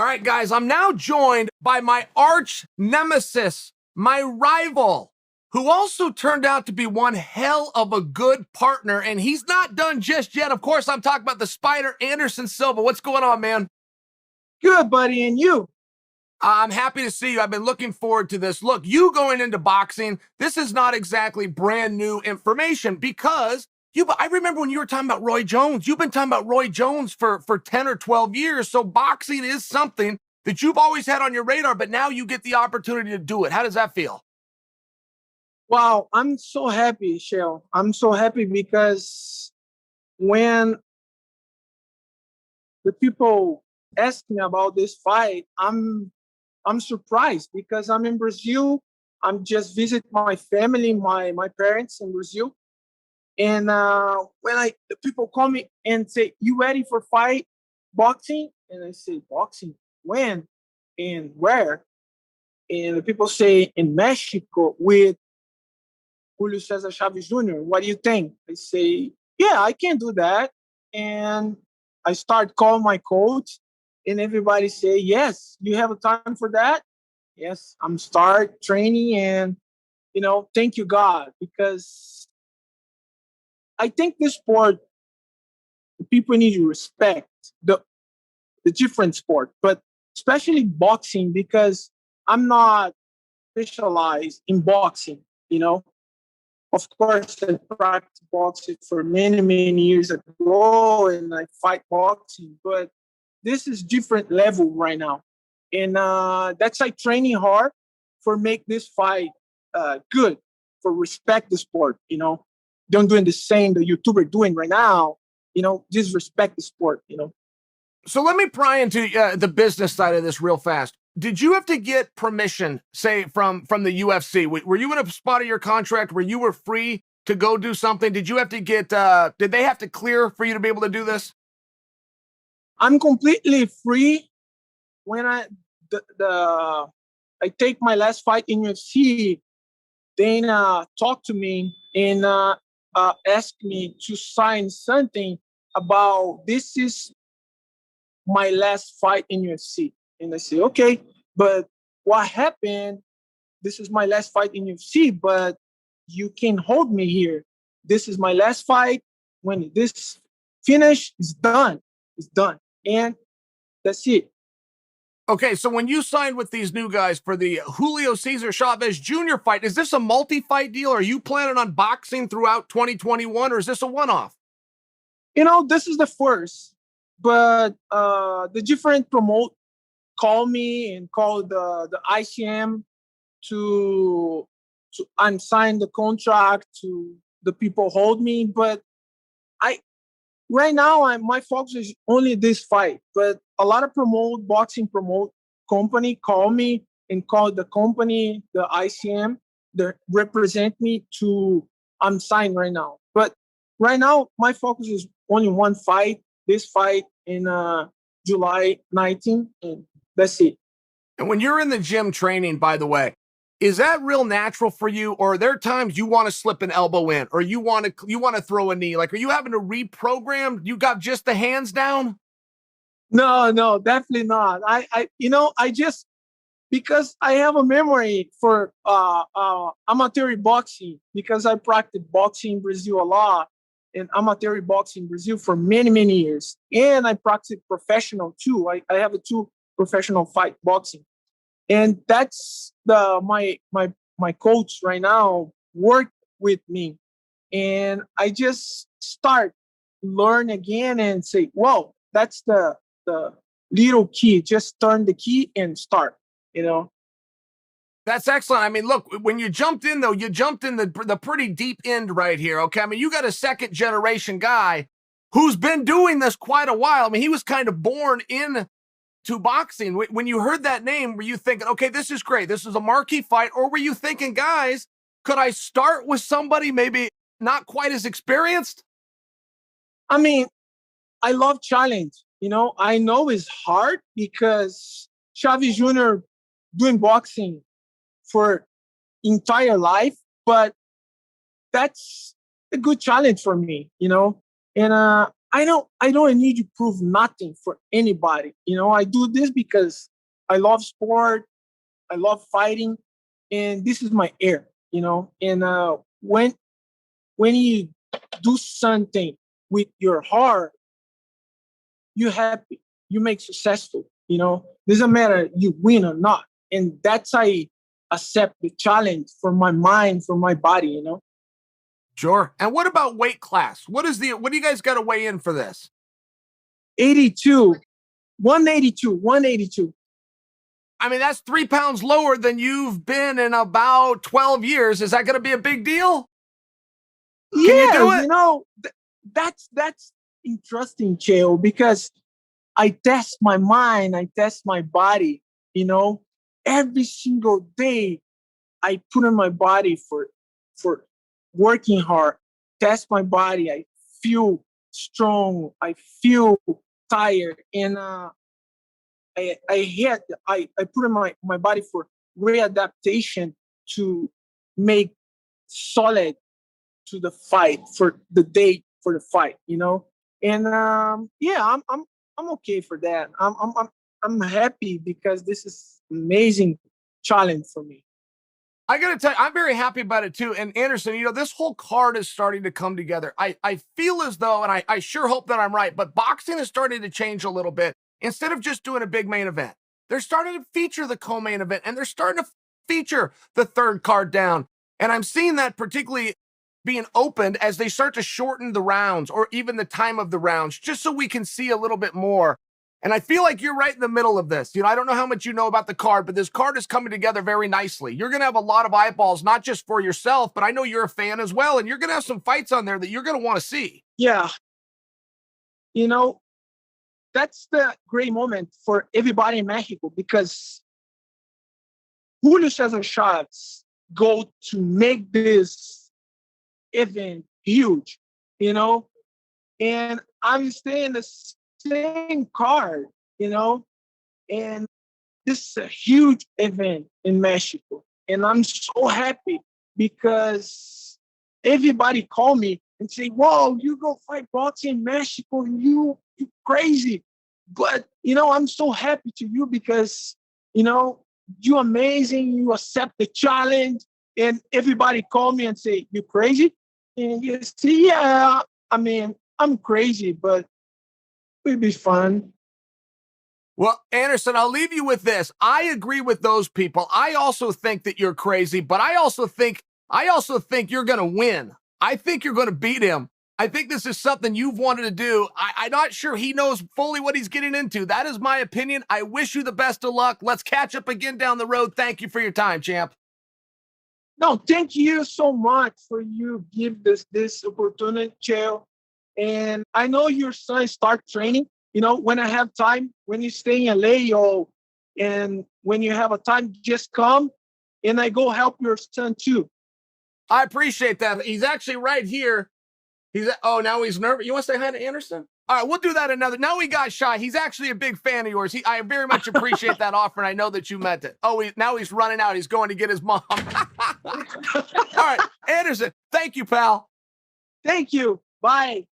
All right, guys, I'm now joined by my arch nemesis, my rival, who also turned out to be one hell of a good partner, and he's not done just yet. Of course, I'm talking about the Spider, Anderson Silva. What's going on, man? Good, buddy, and you? I'm happy to see you. I've been looking forward to this. Look, you going into boxing, this is not exactly brand new information because I remember when you were talking about Roy Jones. You've been talking about Roy Jones for 10 or 12 years. So boxing is something that you've always had on your radar, but now you get the opportunity to do it. How does that feel? Wow, I'm so happy, Chael. I'm so happy because when the people ask me about this fight, I'm surprised because I'm in Brazil. I'm just visit my family, my parents in Brazil. And when the people call me and say, "You ready for fight boxing?" And I say, "Boxing? When and where?" And the people say, "In Mexico with Julio Cesar Chavez Jr. What do you think?" I say, "Yeah, I can do that." And I start calling my coach, and everybody say, "Yes, you have a time for that?" Yes, I'm start training, and thank you God, because I think this sport, the people need to respect the different sport, but especially boxing, because I'm not specialized in boxing. Of course, I practiced boxing for many, many years ago, and I fight boxing, but this is different level right now. And that's like training hard for make this fight good, for respect the sport, Don't doing the same the YouTuber doing right now, just respect the sport. So let me pry into the business side of this real fast. Did you have to get permission, say, from the UFC? Were you in a spot of your contract where you were free to go do something? Did you have to get, did they have to clear for you to be able to do this? I'm completely free. When I take my last fight in UFC, Dana talked to me and asked me to sign something about this is my last fight in UFC. And I say, okay, but what happened? This is my last fight in UFC, but you can hold me here. This is my last fight. When this finish is done, it's done. And that's it. Okay, so when you signed with these new guys for the Julio Cesar Chavez Jr. fight, is this a multi-fight deal? Are you planning on boxing throughout 2021, or is this a one-off? This is the first, but the different promote call me and call the ICM to unsign the contract to the people hold me. But I right now my focus is only this fight. But a lot of boxing promote company call me and call the company, the ICM, that represent me to unsign right now. But right now my focus is only one fight, this fight in July 19th, and that's it. And when you're in the gym training, by the way, is that real natural for you, or are there times you want to slip an elbow in, or you want to throw a knee? Like, are you having to reprogram? You got just the hands down? No, definitely not. I just, because I have a memory for amateur boxing, because I practiced boxing in Brazil a lot, and amateur boxing in Brazil for many, many years. And I practiced professional too. I have a two professional fight boxing. And that's my coach right now work with me. And I just start learn again and say, whoa, that's the little key. Just turn the key and start, you know. That's excellent. I mean, look, when you jumped in, though, you jumped in the pretty deep end right here, okay? I mean, you got a second generation guy who's been doing this quite a while. I mean, he was kind of born in to boxing. When you heard that name, were you thinking, okay, this is great, this is a marquee fight? Or were you thinking, guys, could I start with somebody maybe not quite as experienced? I mean, I love challenge. I know it's hard because Chavez Jr. doing boxing for entire life, but that's a good challenge for me. And I don't need to prove nothing for anybody. I do this because I love sport, I love fighting, and this is my air. And when you do something with your heart, you happy, you make successful. Doesn't matter you win or not. And that's I accept the challenge for my mind, for my body. Sure. And what about weight class? What do you guys got to weigh in for this? 82, 182, 182. I mean, that's 3 pounds lower than you've been in about 12 years. Is that going to be a big deal? Can you do it? That's interesting, Chael, because I test my mind, I test my body. Every single day I put in my body for working hard, test my body. I feel strong, I feel tired, and I put in my body for readaptation to make solid to the fight for the day for the fight. And yeah, I'm okay for that. I'm happy because this is amazing challenge for me. I got to tell you, I'm very happy about it too. And Anderson, this whole card is starting to come together. I feel as though, and I sure hope that I'm right, but boxing is starting to change a little bit. Instead of just doing a big main event, they're starting to feature the co-main event, and they're starting to feature the third card down. And I'm seeing that particularly being opened as they start to shorten the rounds or even the time of the rounds, just so we can see a little bit more. And I feel like you're right in the middle of this. I don't know how much you know about the card, but this card is coming together very nicely. You're going to have a lot of eyeballs, not just for yourself, but I know you're a fan as well. And you're going to have some fights on there that you're going to want to see. Yeah. That's the great moment for everybody in Mexico because Julio Cesar Chavez go to make this event huge. And I'm staying the same card. And this is a huge event in Mexico. And I'm so happy because everybody call me and say, whoa, you go fight boxing in Mexico, you crazy. But, I'm so happy to you because, you amazing, you accept the challenge. And everybody call me and say, you crazy? And you see, yeah, I'm crazy, but it'll be fun. Well, Anderson, I'll leave you with this. I agree with those people. I also think that you're crazy, but I also think you're going to win. I think you're going to beat him. I think this is something you've wanted to do. I'm not sure he knows fully what he's getting into. That is my opinion. I wish you the best of luck. Let's catch up again down the road. Thank you for your time, champ. No, thank you so much for you give this opportunity, Chael. And I know your son start training. When I have time, when you stay in LA and when you have a time, just come and I go help your son too. I appreciate that. He's actually right here. Now he's nervous. You want to say hi to Anderson? All right, we'll do that another. Now he got shy. He's actually a big fan of yours. I very much appreciate that offer, and I know that you meant it. Now he's running out. He's going to get his mom. All right, Anderson, thank you, pal. Thank you. Bye.